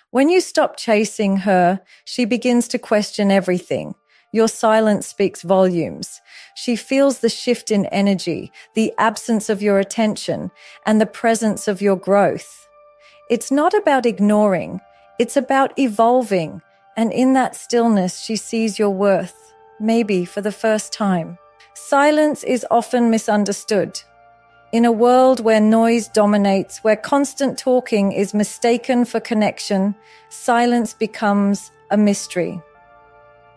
When you stop chasing her, she begins to question everything. Your silence speaks volumes. She feels the shift in energy, the absence of your attention, and the presence of your growth. It's not about ignoring, it's about evolving. And in that stillness, she sees your worth, maybe for the first time. Silence is often misunderstood. In a world where noise dominates, where constant talking is mistaken for connection, silence becomes a mystery.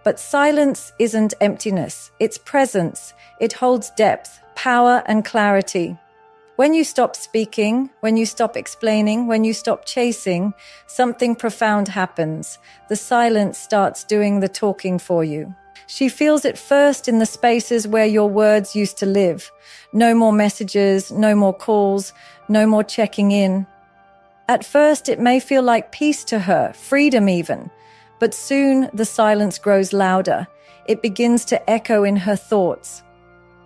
But silence isn't emptiness, it's presence. It holds depth, power, and clarity. When you stop speaking, when you stop explaining, when you stop chasing, something profound happens. The silence starts doing the talking for you. She feels it first in the spaces where your words used to live. No more messages, no more calls, no more checking in. At first, it may feel like peace to her, freedom even. But soon, the silence grows louder. It begins to echo in her thoughts.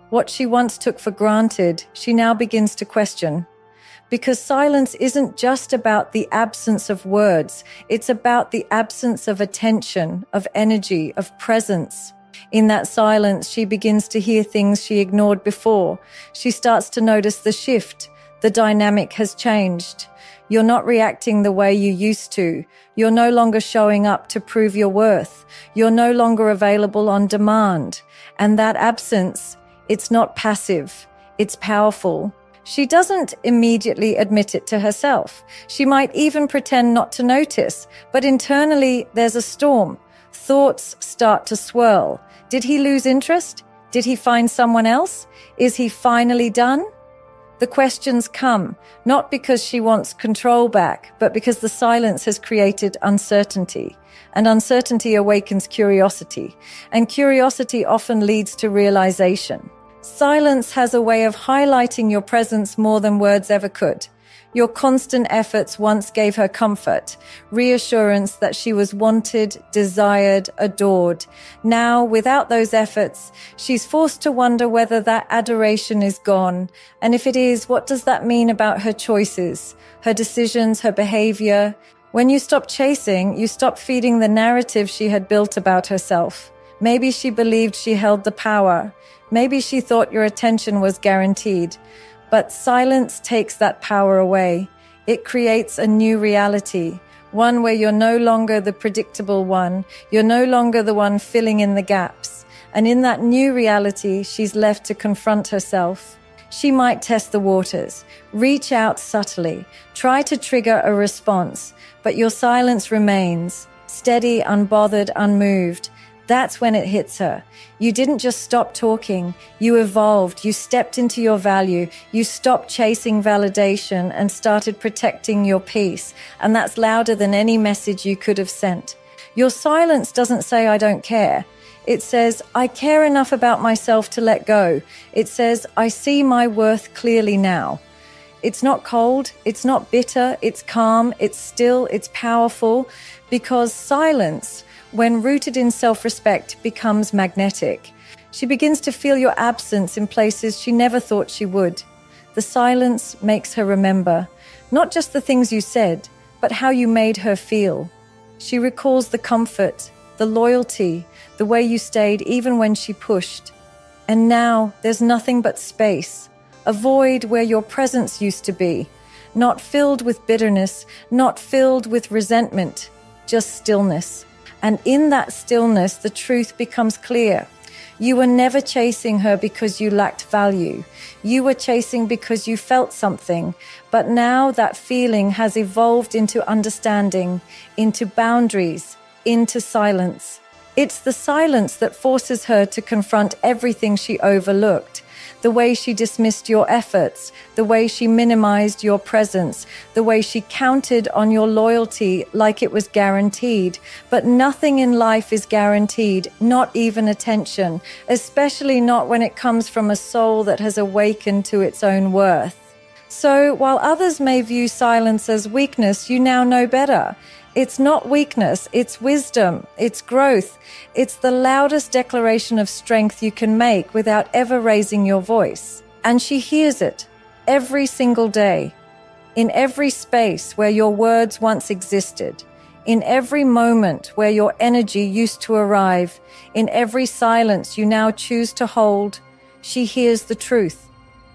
What she once took for granted, she now begins to question. Because silence isn't just about the absence of words, it's about the absence of attention, of energy, of presence. In that silence, she begins to hear things she ignored before. She starts to notice the shift. The dynamic has changed. You're not reacting the way you used to. You're no longer showing up to prove your worth. You're no longer available on demand. And that absence, it's not passive, it's powerful. She doesn't immediately admit it to herself. She might even pretend not to notice, but internally there's a storm. Thoughts start to swirl. Did he lose interest? Did he find someone else? Is he finally done? The questions come, not because she wants control back, but because the silence has created uncertainty. And uncertainty awakens curiosity. And curiosity often leads to realization. Silence has a way of highlighting your presence more than words ever could. Your constant efforts once gave her comfort, reassurance that she was wanted, desired, adored. Now, without those efforts, she's forced to wonder whether that adoration is gone. And if it is, what does that mean about her choices, her decisions, her behavior? When you stop chasing, you stop feeding the narrative she had built about herself. Maybe she believed she held the power. Maybe she thought your attention was guaranteed. But silence takes that power away. It creates a new reality, one where you're no longer the predictable one. You're no longer the one filling in the gaps. And in that new reality, she's left to confront herself. She might test the waters, reach out subtly, try to trigger a response, but your silence remains, steady, unbothered, unmoved. That's when it hits her. You didn't just stop talking. You evolved. You stepped into your value. You stopped chasing validation and started protecting your peace. And that's louder than any message you could have sent. Your silence doesn't say, I don't care. It says, I care enough about myself to let go. It says, I see my worth clearly now. It's not cold. It's not bitter. It's calm. It's still. It's powerful. Because silence, when rooted in self-respect, becomes magnetic. She begins to feel your absence in places she never thought she would. The silence makes her remember, not just the things you said, but how you made her feel. She recalls the comfort, the loyalty, the way you stayed even when she pushed. And now there's nothing but space, a void where your presence used to be, not filled with bitterness, not filled with resentment, just stillness. And in that stillness, the truth becomes clear. You were never chasing her because you lacked value. You were chasing because you felt something. But now that feeling has evolved into understanding, into boundaries, into silence. It's the silence that forces her to confront everything she overlooked. The way she dismissed your efforts, the way she minimized your presence, the way she counted on your loyalty like it was guaranteed. But nothing in life is guaranteed, not even attention, especially not when it comes from a soul that has awakened to its own worth. So while others may view silence as weakness, you now know better. It's not weakness, it's wisdom, it's growth. It's the loudest declaration of strength you can make without ever raising your voice. And she hears it every single day, in every space where your words once existed, In every moment where your energy used to arrive, in every silence you now choose to hold, she hears the truth,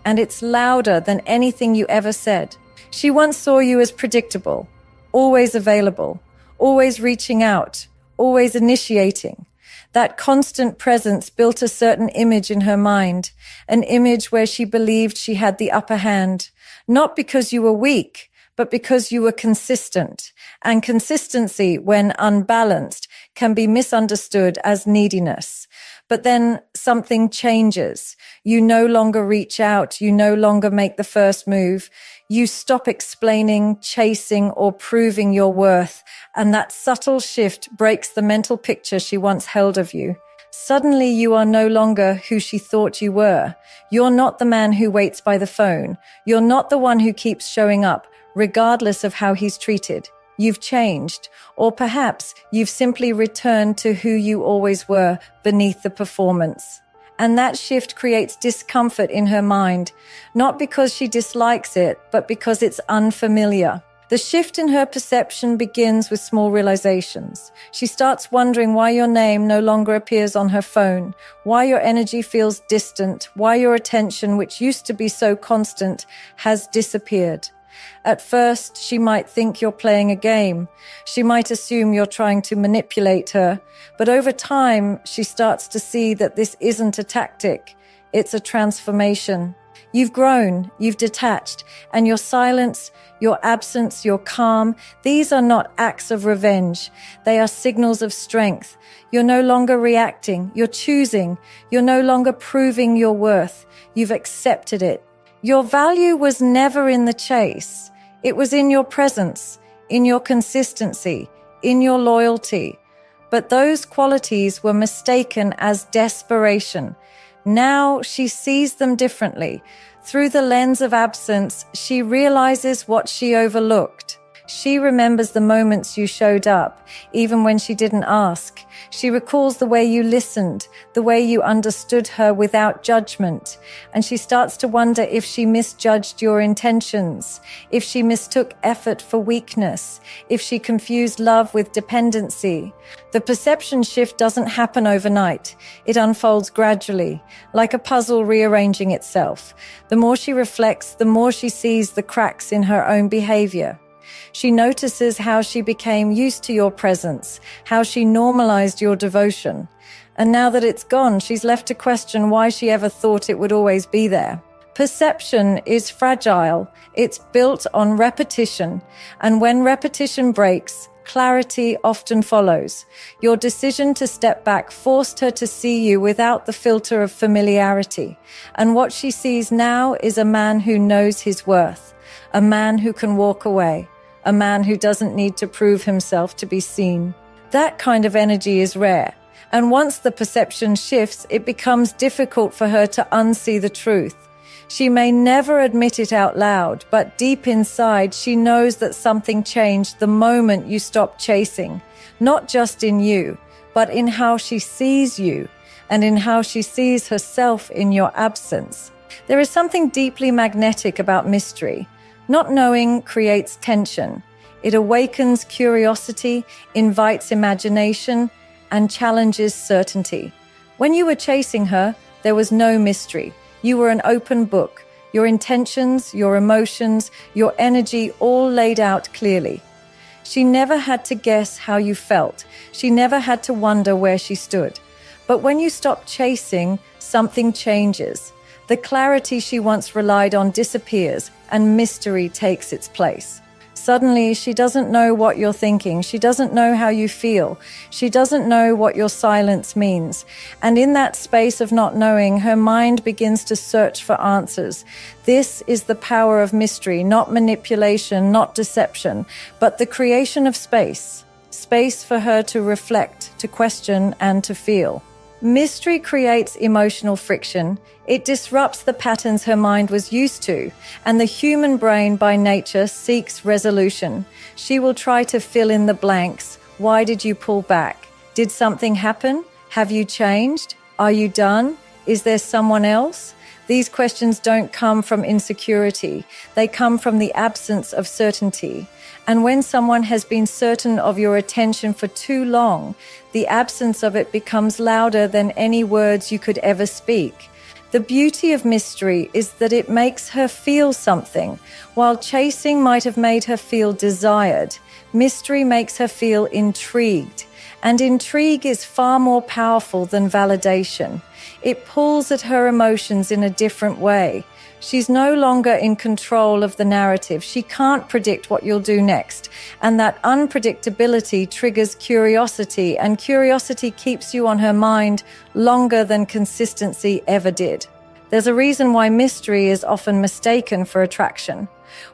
and it's louder than anything you ever said. She once saw you as predictable, always available, always reaching out, always initiating. That constant presence built a certain image in her mind, an image where she believed she had the upper hand, not because you were weak, but because you were consistent. And consistency, when unbalanced, can be misunderstood as neediness. But then something changes. You no longer reach out. You no longer make the first move. You stop explaining, chasing, or proving your worth. And that subtle shift breaks the mental picture she once held of you. Suddenly you are no longer who she thought you were. You're not the man who waits by the phone. You're not the one who keeps showing up, regardless of how he's treated. You've changed, or perhaps you've simply returned to who you always were beneath the performance. And that shift creates discomfort in her mind, not because she dislikes it, but because it's unfamiliar. The shift in her perception begins with small realizations. She starts wondering why your name no longer appears on her phone, why your energy feels distant, why your attention, which used to be so constant, has disappeared. At first, she might think you're playing a game. She might assume you're trying to manipulate her. But over time, she starts to see that this isn't a tactic. It's a transformation. You've grown, you've detached, and your silence, your absence, your calm, these are not acts of revenge. They are signals of strength. You're no longer reacting. You're choosing. You're no longer proving your worth. You've accepted it. Your value was never in the chase. It was in your presence, in your consistency, in your loyalty. But those qualities were mistaken as desperation. Now she sees them differently. Through the lens of absence, she realizes what she overlooked. She remembers the moments you showed up, even when she didn't ask. She recalls the way you listened, the way you understood her without judgment. And she starts to wonder if she misjudged your intentions, if she mistook effort for weakness, if she confused love with dependency. The perception shift doesn't happen overnight. It unfolds gradually, like a puzzle rearranging itself. The more she reflects, the more she sees the cracks in her own behavior. She notices how she became used to your presence, how she normalized your devotion. And now that it's gone, she's left to question why she ever thought it would always be there. Perception is fragile. It's built on repetition. And when repetition breaks, clarity often follows. Your decision to step back forced her to see you without the filter of familiarity. And what she sees now is a man who knows his worth, a man who can walk away, a man who doesn't need to prove himself to be seen. That kind of energy is rare. And once the perception shifts, it becomes difficult for her to unsee the truth. She may never admit it out loud, but deep inside, she knows that something changed the moment you stopped chasing, not just in you, but in how she sees you and in how she sees herself in your absence. There is something deeply magnetic about mystery. Not knowing creates tension. It awakens curiosity, invites imagination, and challenges certainty. When you were chasing her, there was no mystery. You were an open book. Your intentions, your emotions, your energy all laid out clearly. She never had to guess how you felt. She never had to wonder where she stood. But when you stop chasing, something changes. The clarity she once relied on disappears, and mystery takes its place. Suddenly, she doesn't know what you're thinking. She doesn't know how you feel. She doesn't know what your silence means. And in that space of not knowing, her mind begins to search for answers. This is the power of mystery, not manipulation, not deception, but the creation of space. Space for her to reflect, to question, and to feel. Mystery creates emotional friction. It disrupts the patterns her mind was used to, and the human brain by nature seeks resolution. She will try to fill in the blanks. Why did you pull back? Did something happen? Have you changed? Are you done? Is there someone else? These questions don't come from insecurity. They come from the absence of certainty. And when someone has been certain of your attention for too long, the absence of it becomes louder than any words you could ever speak. The beauty of mystery is that it makes her feel something. While chasing might have made her feel desired, mystery makes her feel intrigued. And intrigue is far more powerful than validation. It pulls at her emotions in a different way. She's no longer in control of the narrative. She can't predict what you'll do next. And that unpredictability triggers curiosity, and curiosity keeps you on her mind longer than consistency ever did. There's a reason why mystery is often mistaken for attraction.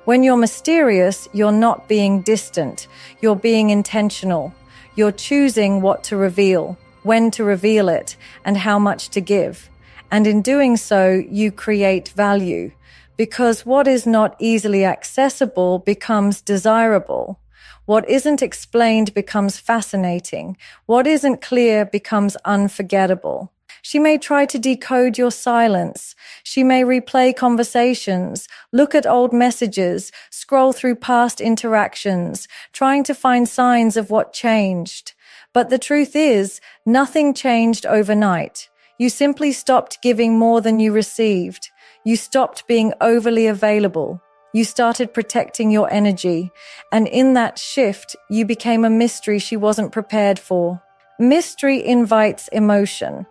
When you're mysterious, you're not being distant. You're being intentional. You're choosing what to reveal, when to reveal it, and how much to give. And in doing so, you create value, because what is not easily accessible becomes desirable. What isn't explained becomes fascinating. What isn't clear becomes unforgettable. She may try to decode your silence. She may replay conversations, look at old messages, scroll through past interactions, trying to find signs of what changed. But the truth is, nothing changed overnight. You simply stopped giving more than you received. You stopped being overly available. You started protecting your energy. And in that shift, you became a mystery she wasn't prepared for. Mystery invites emotion.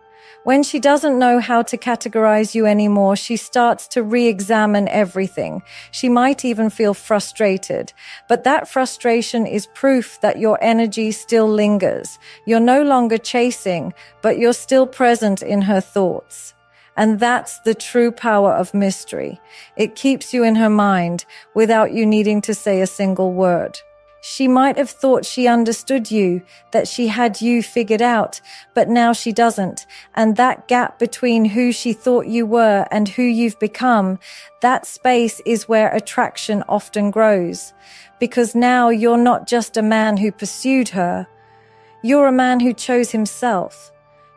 When she doesn't know how to categorize you anymore, she starts to re-examine everything. She might even feel frustrated. But that frustration is proof that your energy still lingers. You're no longer chasing, but you're still present in her thoughts. And that's the true power of mystery. It keeps you in her mind without you needing to say a single word. She might have thought she understood you, that she had you figured out, but now she doesn't. And that gap between who she thought you were and who you've become, that space is where attraction often grows. Because now you're not just a man who pursued her. You're a man who chose himself.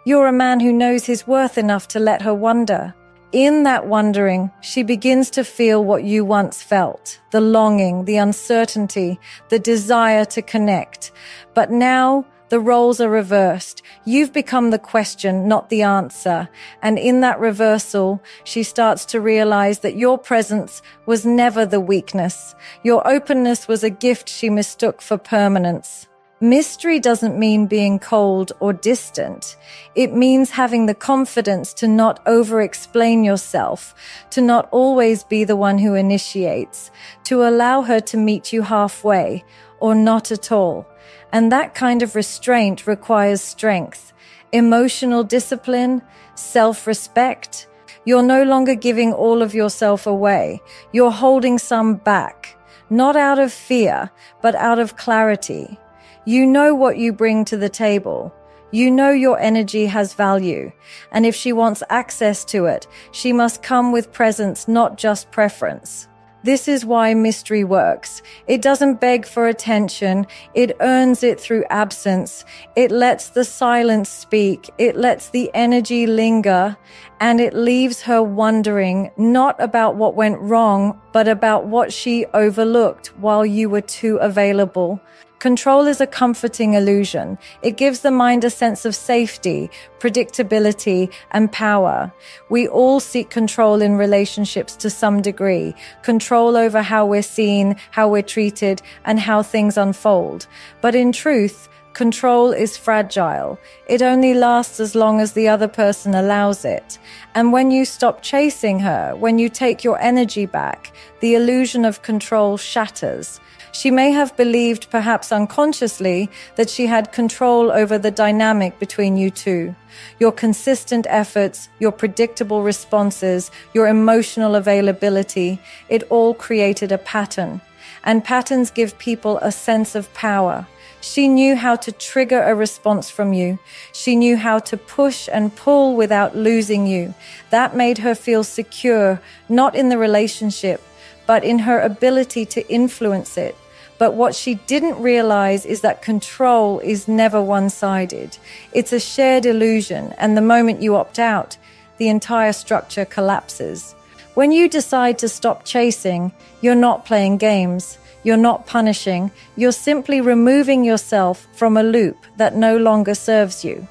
You're a man who knows his worth enough to let her wonder. In that wondering, she begins to feel what you once felt, the longing, the uncertainty, the desire to connect. But now the roles are reversed. You've become the question, not the answer. And in that reversal, she starts to realize that your presence was never the weakness. Your openness was a gift she mistook for permanence. Mystery doesn't mean being cold or distant. It means having the confidence to not over-explain yourself, to not always be the one who initiates, to allow her to meet you halfway, or not at all. And that kind of restraint requires strength, emotional discipline, self-respect. You're no longer giving all of yourself away. You're holding some back, not out of fear, but out of clarity. You know what you bring to the table. You know your energy has value. And if she wants access to it, she must come with presence, not just preference. This is why mystery works. It doesn't beg for attention. It earns it through absence. It lets the silence speak. It lets the energy linger. And it leaves her wondering not about what went wrong, but about what she overlooked while you were too available. Control is a comforting illusion. It gives the mind a sense of safety, predictability, and power. We all seek control in relationships to some degree. Control over how we're seen, how we're treated, and how things unfold. But in truth, control is fragile. It only lasts as long as the other person allows it. And when you stop chasing her, when you take your energy back, the illusion of control shatters. She may have believed, perhaps unconsciously, that she had control over the dynamic between you two. Your consistent efforts, your predictable responses, your emotional availability, it all created a pattern. And patterns give people a sense of power. She knew how to trigger a response from you. She knew how to push and pull without losing you. That made her feel secure, not in the relationship, but in her ability to influence it. But what she didn't realize is that control is never one-sided. It's a shared illusion, and the moment you opt out, the entire structure collapses. When you decide to stop chasing, you're not playing games. You're not punishing. You're simply removing yourself from a loop that no longer serves you.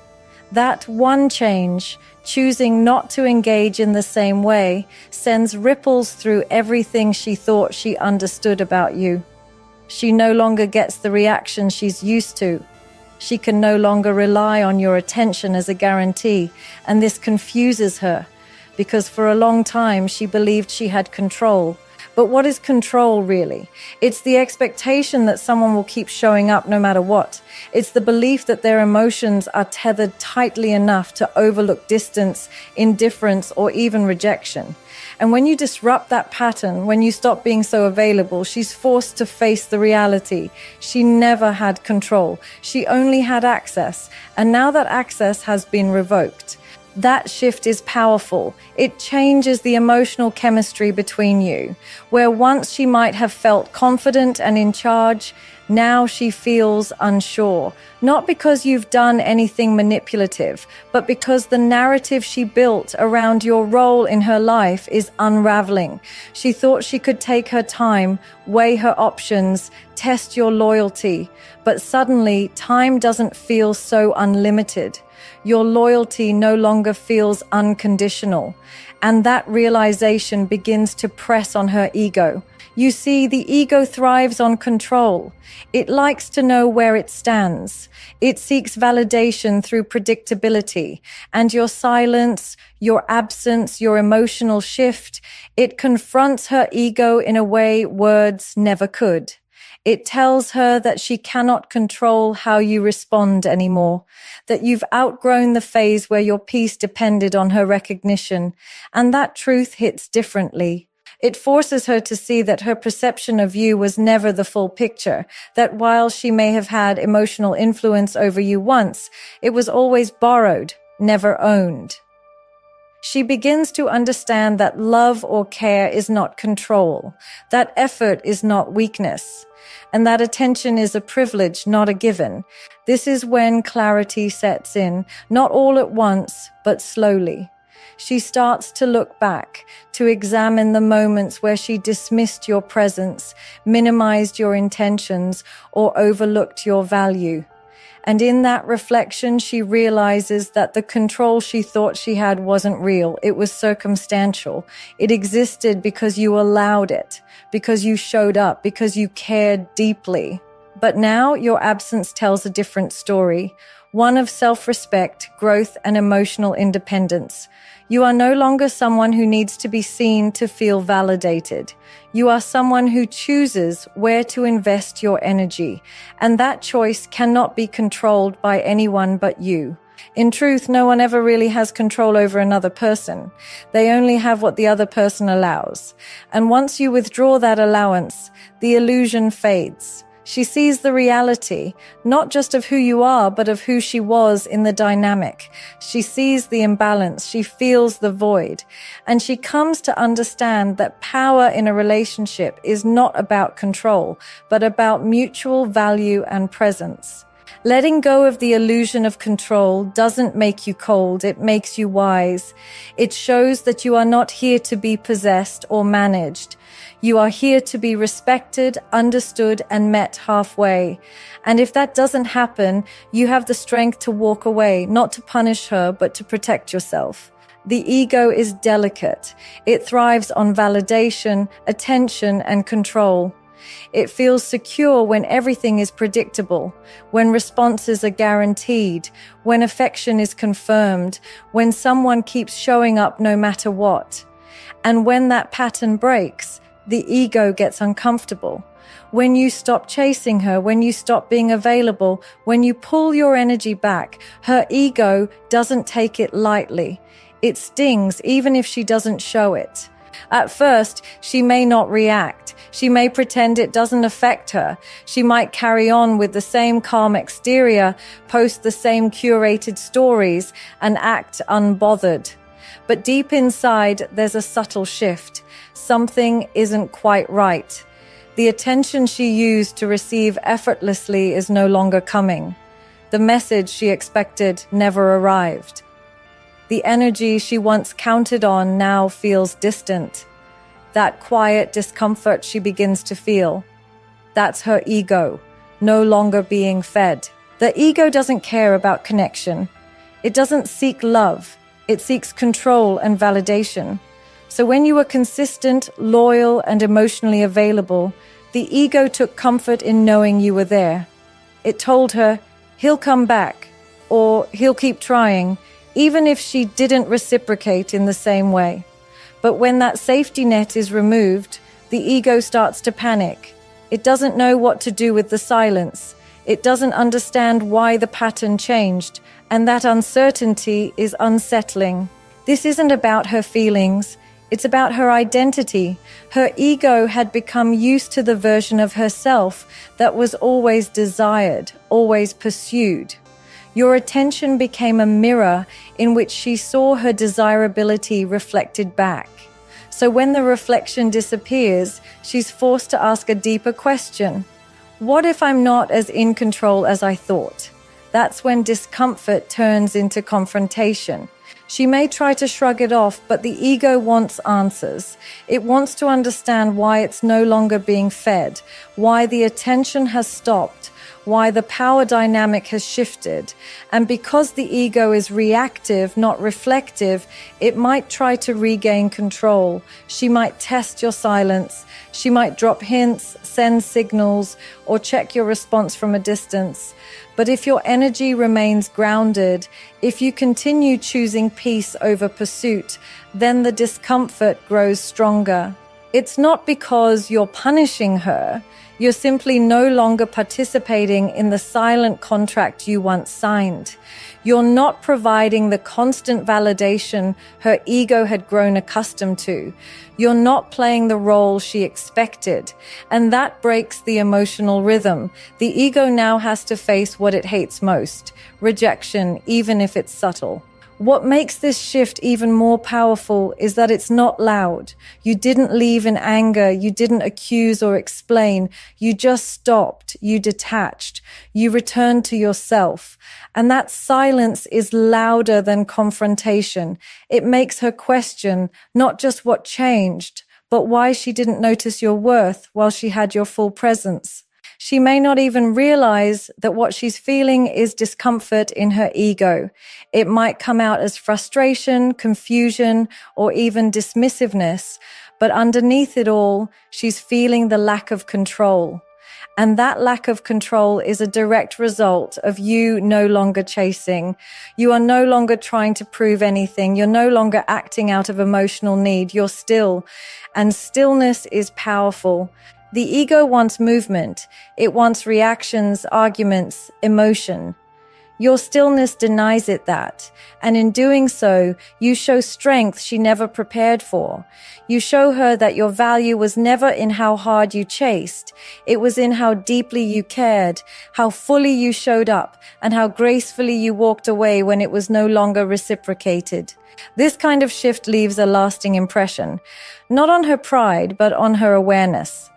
That one change, choosing not to engage in the same way, sends ripples through everything she thought she understood about you. She no longer gets the reaction she's used to. She can no longer rely on your attention as a guarantee, and this confuses her, because for a long time she believed she had control. But what is control really? It's the expectation that someone will keep showing up no matter what. It's the belief that their emotions are tethered tightly enough to overlook distance, indifference, or even rejection. And when you disrupt that pattern, when you stop being so available, she's forced to face the reality. She never had control. She only had access. And now that access has been revoked. That shift is powerful. It changes the emotional chemistry between you. Where once she might have felt confident and in charge, now she feels unsure. Not because you've done anything manipulative, but because the narrative she built around your role in her life is unraveling. She thought she could take her time, weigh her options, test your loyalty. But suddenly, time doesn't feel so unlimited. Your loyalty no longer feels unconditional, and that realization begins to press on her ego. You see, the ego thrives on control. It likes to know where it stands. It seeks validation through predictability, and your silence, your absence, your emotional shift, it confronts her ego in a way words never could. It tells her that she cannot control how you respond anymore, that you've outgrown the phase where your peace depended on her recognition, and that truth hits differently. It forces her to see that her perception of you was never the full picture, that while she may have had emotional influence over you once, it was always borrowed, never owned. She begins to understand that love or care is not control, that effort is not weakness, and that attention is a privilege, not a given. This is when clarity sets in, not all at once, but slowly. She starts to look back, to examine the moments where she dismissed your presence, minimized your intentions, or overlooked your value. And in that reflection, she realizes that the control she thought she had wasn't real. It was circumstantial. It existed because you allowed it, because you showed up, because you cared deeply. But now your absence tells a different story, one of self-respect, growth, and emotional independence. You are no longer someone who needs to be seen to feel validated. You are someone who chooses where to invest your energy, and that choice cannot be controlled by anyone but you. In truth, no one ever really has control over another person. They only have what the other person allows. And once you withdraw that allowance, the illusion fades. She sees the reality, not just of who you are, but of who she was in the dynamic. She sees the imbalance, she feels the void, and she comes to understand that power in a relationship is not about control, but about mutual value and presence. Letting go of the illusion of control doesn't make you cold, it makes you wise. It shows that you are not here to be possessed or managed. You are here to be respected, understood, and met halfway. And if that doesn't happen, you have the strength to walk away, not to punish her, but to protect yourself. The ego is delicate. It thrives on validation, attention, and control. It feels secure when everything is predictable, when responses are guaranteed, when affection is confirmed, when someone keeps showing up no matter what. And when that pattern breaks, the ego gets uncomfortable. When you stop chasing her, when you stop being available, when you pull your energy back, her ego doesn't take it lightly. It stings even if she doesn't show it. At first, she may not react. She may pretend it doesn't affect her. She might carry on with the same calm exterior, post the same curated stories, and act unbothered. But deep inside, there's a subtle shift. Something isn't quite right. The attention she used to receive effortlessly is no longer coming. The message she expected never arrived. The energy she once counted on now feels distant. That quiet discomfort she begins to feel. That's her ego, no longer being fed. The ego doesn't care about connection. It doesn't seek love. It seeks control and validation. So when you were consistent, loyal, and emotionally available, the ego took comfort in knowing you were there. It told her, he'll come back, or he'll keep trying, even if she didn't reciprocate in the same way. But when that safety net is removed, the ego starts to panic. It doesn't know what to do with the silence. It doesn't understand why the pattern changed, and that uncertainty is unsettling. This isn't about her feelings. It's about her identity. Her ego had become used to the version of herself that was always desired, always pursued. Your attention became a mirror in which she saw her desirability reflected back. So when the reflection disappears, she's forced to ask a deeper question. What if I'm not as in control as I thought? That's when discomfort turns into confrontation. She may try to shrug it off, but the ego wants answers. It wants to understand why it's no longer being fed, why the attention has stopped, why the power dynamic has shifted. And because the ego is reactive, not reflective, it might try to regain control. She might test your silence. She might drop hints, send signals, or check your response from a distance. But if your energy remains grounded, if you continue choosing peace over pursuit, then the discomfort grows stronger. It's not because you're punishing her. You're simply no longer participating in the silent contract you once signed. You're not providing the constant validation her ego had grown accustomed to. You're not playing the role she expected. And that breaks the emotional rhythm. The ego now has to face what it hates most: rejection, even if it's subtle. What makes this shift even more powerful is that it's not loud. You didn't leave in anger. You didn't accuse or explain. You just stopped. You detached. You returned to yourself. And that silence is louder than confrontation. It makes her question not just what changed, but why she didn't notice your worth while she had your full presence. She may not even realize that what she's feeling is discomfort in her ego. It might come out as frustration, confusion, or even dismissiveness. But underneath it all, she's feeling the lack of control. And that lack of control is a direct result of you no longer chasing. You are no longer trying to prove anything. You're no longer acting out of emotional need. You're still. And stillness is powerful. The ego wants movement. It wants reactions, arguments, emotion. Your stillness denies it that, and in doing so, you show strength she never prepared for. You show her that your value was never in how hard you chased. It was in how deeply you cared, how fully you showed up, and how gracefully you walked away when it was no longer reciprocated. This kind of shift leaves a lasting impression, not on her pride, but on her awareness.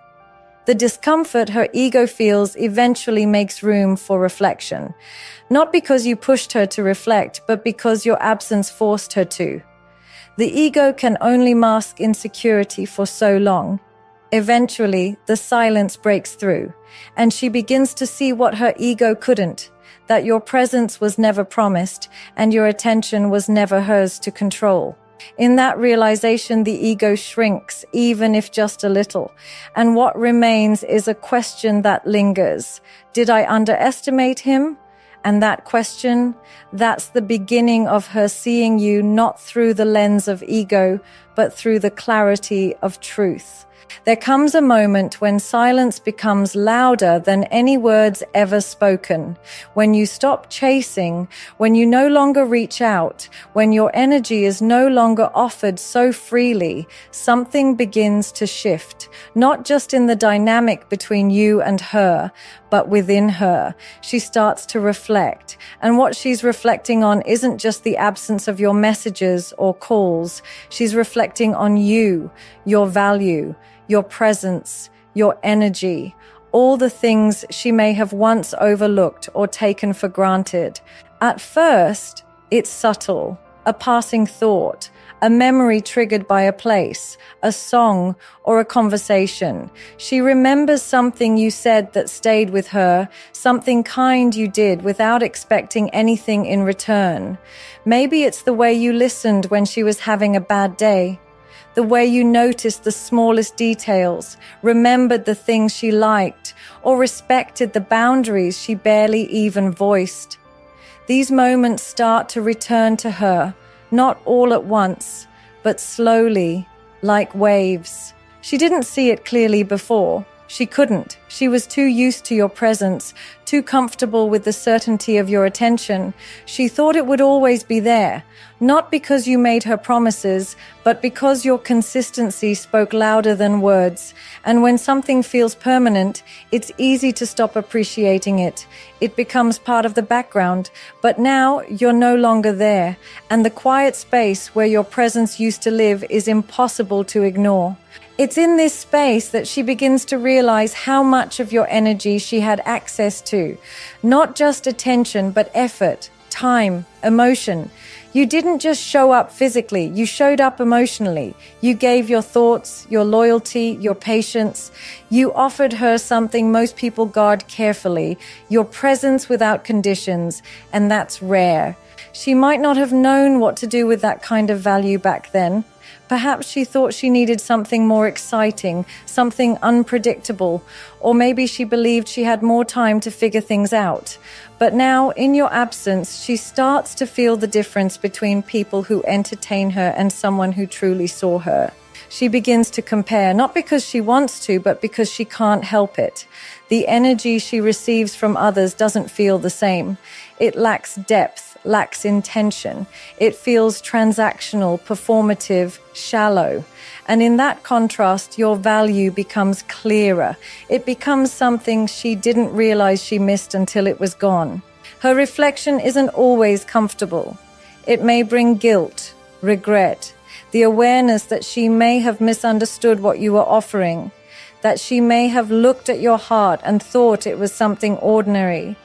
The discomfort her ego feels eventually makes room for reflection. Not because you pushed her to reflect, but because your absence forced her to. The ego can only mask insecurity for so long. Eventually, the silence breaks through, and she begins to see what her ego couldn't, that your presence was never promised, and your attention was never hers to control. In that realization, the ego shrinks, even if just a little. And what remains is a question that lingers. Did I underestimate him? And that question, that's the beginning of her seeing you not through the lens of ego, but through the clarity of truth. There comes a moment when silence becomes louder than any words ever spoken. When you stop chasing, when you no longer reach out, when your energy is no longer offered so freely, something begins to shift. Not just in the dynamic between you and her, but within her. She starts to reflect. And what she's reflecting on isn't just the absence of your messages or calls. She's reflecting on you, your value, your presence, your energy, all the things she may have once overlooked or taken for granted. At first, it's subtle. a passing thought, a memory triggered by a place, a song, or a conversation. She remembers something you said that stayed with her, something kind you did without expecting anything in return. Maybe it's the way you listened when she was having a bad day, the way you noticed the smallest details, remembered the things she liked, or respected the boundaries she barely even voiced. These moments start to return to her, not all at once, but slowly, like waves. She didn't see it clearly before. She couldn't. She was too used to your presence, too comfortable with the certainty of your attention. She thought it would always be there, not because you made her promises, but because your consistency spoke louder than words. And when something feels permanent, it's easy to stop appreciating it. It becomes part of the background. But now you're no longer there, and the quiet space where your presence used to live is impossible to ignore. It's in this space that she begins to realize how much of your energy she had access to. Not just attention, but effort, time, emotion. You didn't just show up physically, you showed up emotionally. You gave your thoughts, your loyalty, your patience. You offered her something most people guard carefully, your presence without conditions, and that's rare. She might not have known what to do with that kind of value back then. Perhaps she thought she needed something more exciting, something unpredictable, or maybe she believed she had more time to figure things out. But now, in your absence, she starts to feel the difference between people who entertain her and someone who truly saw her. She begins to compare, not because she wants to, but because she can't help it. The energy she receives from others doesn't feel the same. It lacks depth, lacks intention. It feels transactional, performative, shallow. And in that contrast, your value becomes clearer. It becomes something she didn't realize she missed until it was gone. Her reflection isn't always comfortable. It may bring guilt, regret, the awareness that she may have misunderstood what you were offering, that she may have looked at your heart and thought it was something ordinary,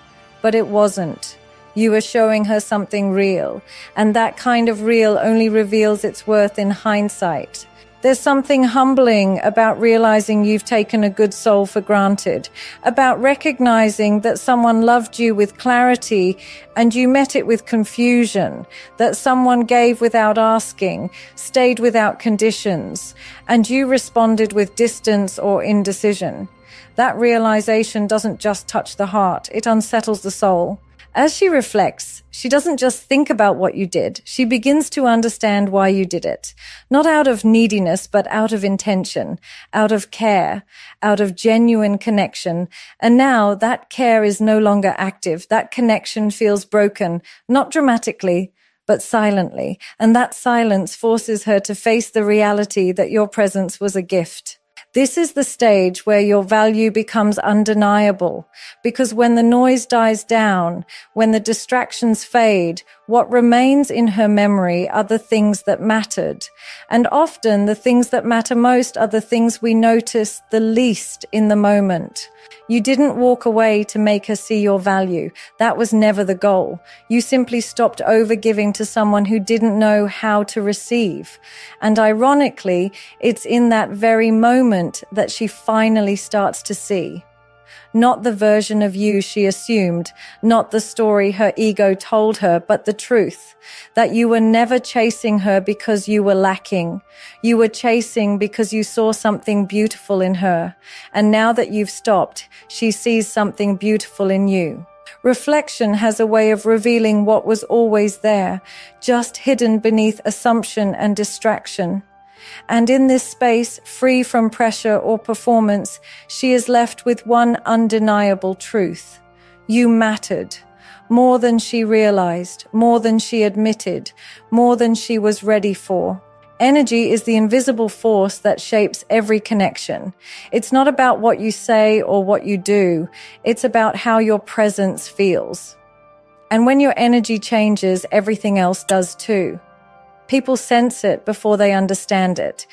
but it wasn't. You were showing her something real, and that kind of real only reveals its worth in hindsight. There's something humbling about realizing you've taken a good soul for granted, about recognizing that someone loved you with clarity and you met it with confusion, that someone gave without asking, stayed without conditions, and you responded with distance or indecision. That realization doesn't just touch the heart, it unsettles the soul. As she reflects, she doesn't just think about what you did. She begins to understand why you did it. Not out of neediness, but out of intention, out of care, out of genuine connection. And now that care is no longer active. That connection feels broken, not dramatically, but silently. And that silence forces her to face the reality that your presence was a gift. This is the stage where your value becomes undeniable, because when the noise dies down, when the distractions fade, what remains in her memory are the things that mattered. And often the things that matter most are the things we notice the least in the moment. You didn't walk away to make her see your value. That was never the goal. You simply stopped overgiving to someone who didn't know how to receive. And ironically, it's in that very moment that she finally starts to see. Not the version of you she assumed, not the story her ego told her, but the truth, that you were never chasing her because you were lacking. You were chasing because you saw something beautiful in her. And now that you've stopped, she sees something beautiful in you. Reflection has a way of revealing what was always there, just hidden beneath assumption and distraction. And in this space, free from pressure or performance, she is left with one undeniable truth. You mattered. More than she realized, more than she admitted, more than she was ready for. Energy is the invisible force that shapes every connection. It's not about what you say or what you do. It's about how your presence feels. And when your energy changes, everything else does too. People sense it before they understand it.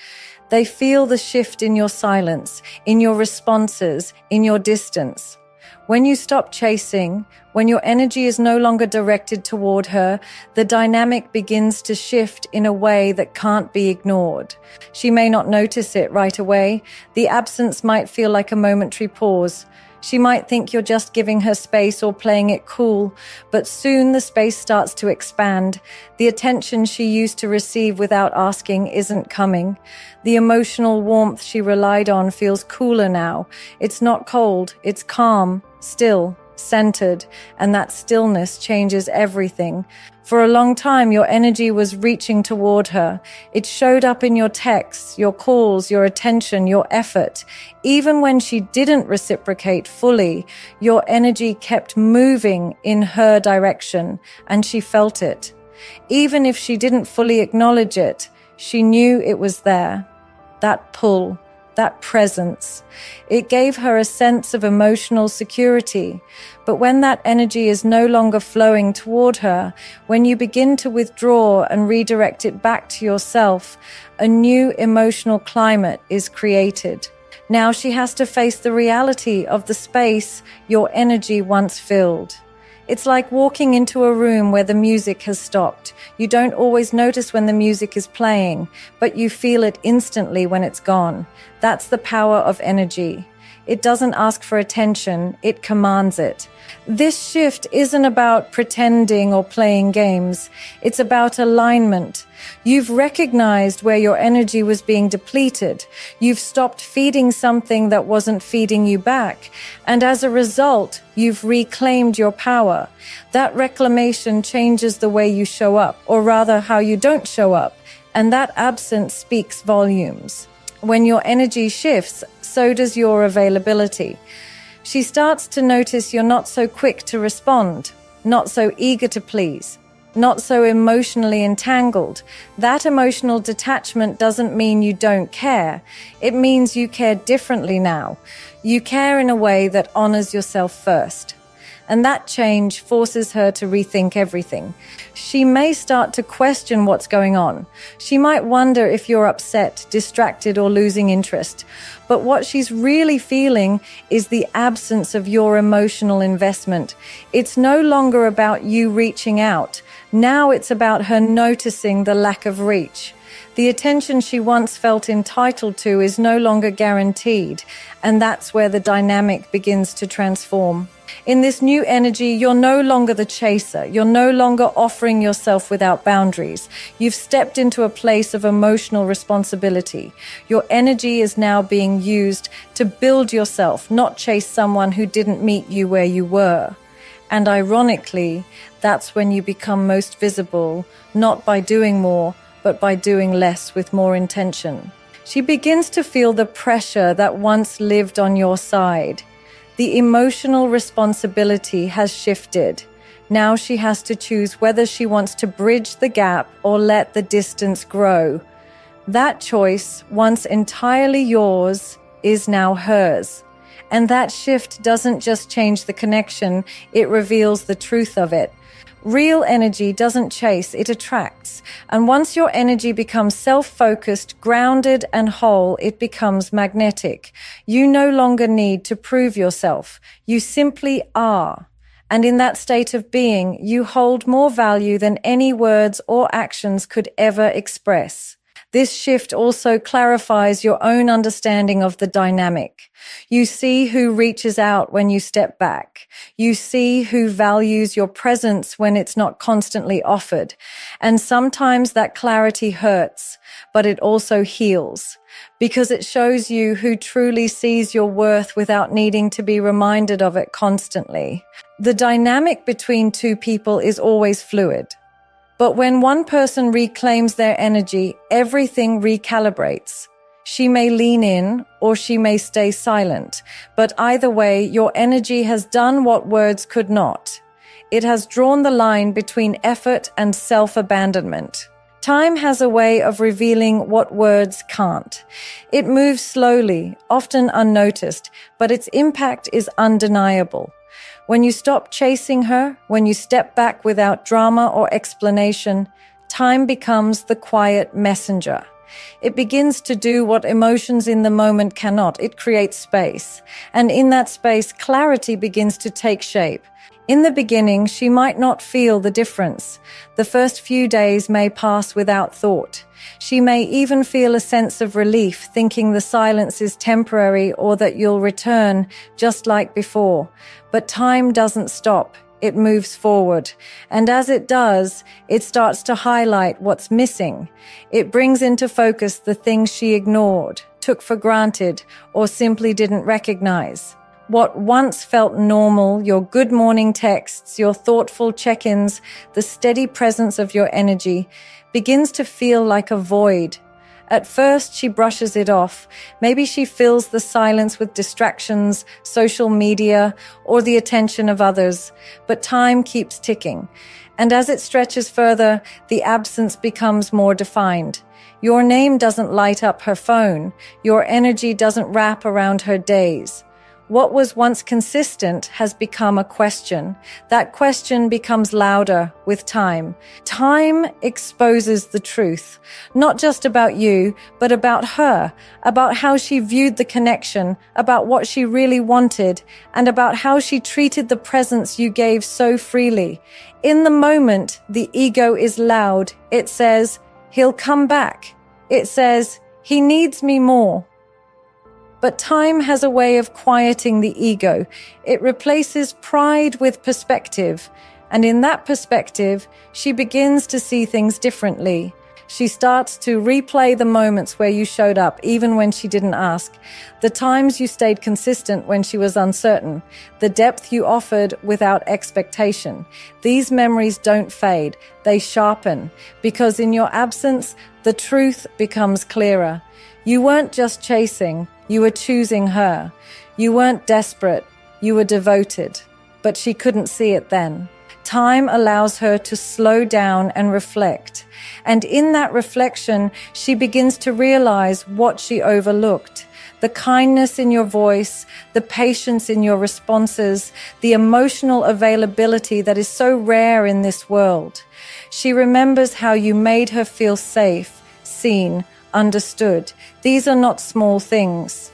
They feel the shift in your silence, in your responses, in your distance. When you stop chasing, when your energy is no longer directed toward her, the dynamic begins to shift in a way that can't be ignored. She may not notice it right away. The absence might feel like a momentary pause. She might think you're just giving her space or playing it cool, but soon the space starts to expand. The attention she used to receive without asking isn't coming. The emotional warmth she relied on feels cooler now. It's not cold, it's calm, still, centered, and that stillness changes everything. For a long time, your energy was reaching toward her. It showed up in your texts, your calls, your attention, your effort. Even when she didn't reciprocate fully, your energy kept moving in her direction, and she felt it. Even if she didn't fully acknowledge it, she knew it was there. That pull, that presence. It gave her a sense of emotional security. But when that energy is no longer flowing toward her, when you begin to withdraw and redirect it back to yourself, a new emotional climate is created. Now she has to face the reality of the space your energy once filled. It's like walking into a room where the music has stopped. You don't always notice when the music is playing, but you feel it instantly when it's gone. That's the power of energy. It doesn't ask for attention, it commands it. This shift isn't about pretending or playing games. It's about alignment. You've recognized where your energy was being depleted. You've stopped feeding something that wasn't feeding you back. And as a result, you've reclaimed your power. That reclamation changes the way you show up, or rather how you don't show up. And that absence speaks volumes. When your energy shifts, so does your availability. She starts to notice you're not so quick to respond, not so eager to please, not so emotionally entangled. That emotional detachment doesn't mean you don't care. It means you care differently now. You care in a way that honors yourself first. And that change forces her to rethink everything. She may start to question what's going on. She might wonder if you're upset, distracted, or losing interest. But what she's really feeling is the absence of your emotional investment. It's no longer about you reaching out. Now it's about her noticing the lack of reach. The attention she once felt entitled to is no longer guaranteed, and that's where the dynamic begins to transform. In this new energy, you're no longer the chaser. You're no longer offering yourself without boundaries. You've stepped into a place of emotional responsibility. Your energy is now being used to build yourself, not chase someone who didn't meet you where you were. And ironically, that's when you become most visible, not by doing more, but by doing less with more intention. She begins to feel the pressure that once lived on your side. The emotional responsibility has shifted. Now she has to choose whether she wants to bridge the gap or let the distance grow. That choice, once entirely yours, is now hers. And that shift doesn't just change the connection, it reveals the truth of it. Real energy doesn't chase, it attracts. And once your energy becomes self-focused, grounded, and whole, it becomes magnetic. You no longer need to prove yourself. You simply are. And in that state of being, you hold more value than any words or actions could ever express. This shift also clarifies your own understanding of the dynamic. You see who reaches out when you step back. You see who values your presence when it's not constantly offered. And sometimes that clarity hurts, but it also heals, because it shows you who truly sees your worth without needing to be reminded of it constantly. The dynamic between two people is always fluid. But when one person reclaims their energy, everything recalibrates. She may lean in or she may stay silent, but either way, your energy has done what words could not. It has drawn the line between effort and self-abandonment. Time has a way of revealing what words can't. It moves slowly, often unnoticed, but its impact is undeniable. When you stop chasing her, when you step back without drama or explanation, time becomes the quiet messenger. It begins to do what emotions in the moment cannot. It creates space. And in that space, clarity begins to take shape. In the beginning, she might not feel the difference. The first few days may pass without thought. She may even feel a sense of relief, thinking the silence is temporary or that you'll return just like before. But time doesn't stop. It moves forward. And as it does, it starts to highlight what's missing. It brings into focus the things she ignored, took for granted, or simply didn't recognize. What once felt normal, your good morning texts, your thoughtful check-ins, the steady presence of your energy, begins to feel like a void. At first, she brushes it off. Maybe she fills the silence with distractions, social media, or the attention of others. But time keeps ticking. And as it stretches further, the absence becomes more defined. Your name doesn't light up her phone. Your energy doesn't wrap around her days. What was once consistent has become a question. That question becomes louder with time. Time exposes the truth, not just about you, but about her, about how she viewed the connection, about what she really wanted, and about how she treated the presence you gave so freely. In the moment, the ego is loud. It says, "He'll come back." It says, "He needs me more." But time has a way of quieting the ego. It replaces pride with perspective. And in that perspective, she begins to see things differently. She starts to replay the moments where you showed up, even when she didn't ask. The times you stayed consistent when she was uncertain. The depth you offered without expectation. These memories don't fade. They sharpen. Because in your absence, the truth becomes clearer. You weren't just chasing. You were choosing her. You weren't desperate. You were devoted. But she couldn't see it then. Time allows her to slow down and reflect. And in that reflection, she begins to realize what she overlooked. The kindness in your voice, the patience in your responses, the emotional availability that is so rare in this world. She remembers how you made her feel safe, seen, understood. These are not small things,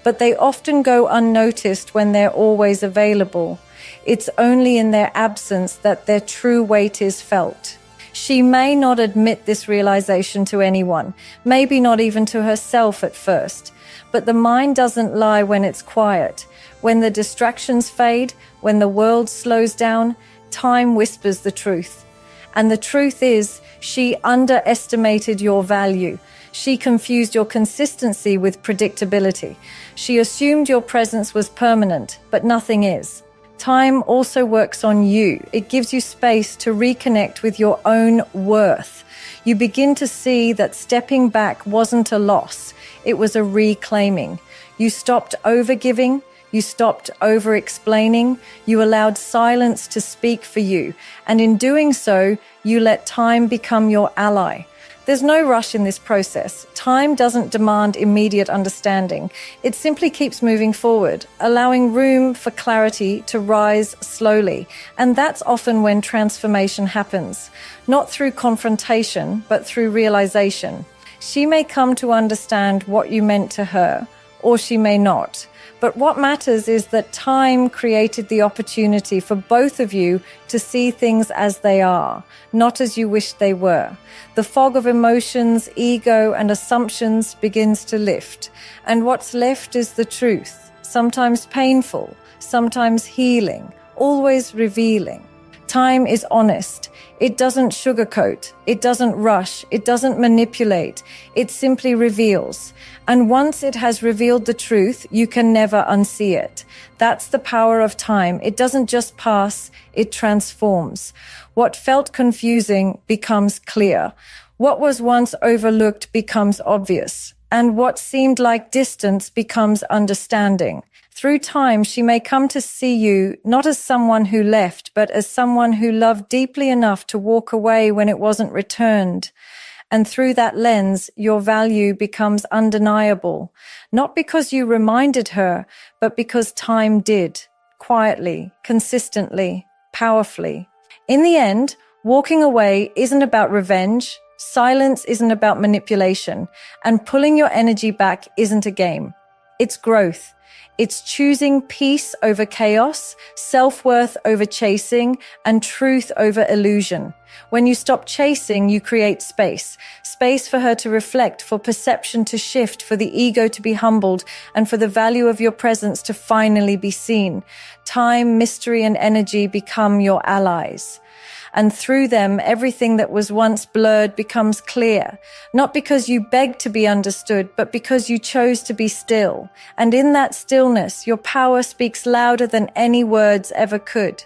but they often go unnoticed when they're always available. It's only in their absence that their true weight is felt. She may not admit this realization to anyone, maybe not even to herself at first, but the mind doesn't lie when it's quiet. When the distractions fade, when the world slows down, time whispers the truth. And the truth is, she underestimated your value. She confused your consistency with predictability. She assumed your presence was permanent, but nothing is. Time also works on you. It gives you space to reconnect with your own worth. You begin to see that stepping back wasn't a loss. It was a reclaiming. You stopped overgiving. You stopped over-explaining. You allowed silence to speak for you. And in doing so, you let time become your ally. There's no rush in this process. Time doesn't demand immediate understanding. It simply keeps moving forward, allowing room for clarity to rise slowly. And that's often when transformation happens, not through confrontation, but through realization. She may come to understand what you meant to her, or she may not. But what matters is that time created the opportunity for both of you to see things as they are, not as you wished they were. The fog of emotions, ego, and assumptions begins to lift. And what's left is the truth, sometimes painful, sometimes healing, always revealing. Time is honest. It doesn't sugarcoat. It doesn't rush. It doesn't manipulate. It simply reveals. And once it has revealed the truth, you can never unsee it. That's the power of time. It doesn't just pass, it transforms. What felt confusing becomes clear. What was once overlooked becomes obvious. And what seemed like distance becomes understanding. Through time, she may come to see you not as someone who left, but as someone who loved deeply enough to walk away when it wasn't returned. And through that lens, your value becomes undeniable, not because you reminded her, but because time did, quietly, consistently, powerfully. In the end, walking away isn't about revenge, Silence isn't about manipulation, and pulling your energy back isn't a game. It's growth. It's choosing peace over chaos, self-worth over chasing, and truth over illusion. When you stop chasing, you create space. Space for her to reflect, for perception to shift, for the ego to be humbled, and for the value of your presence to finally be seen. Time, mystery, and energy become your allies. And through them, everything that was once blurred becomes clear, not because you begged to be understood, but because you chose to be still. And in that stillness, your power speaks louder than any words ever could.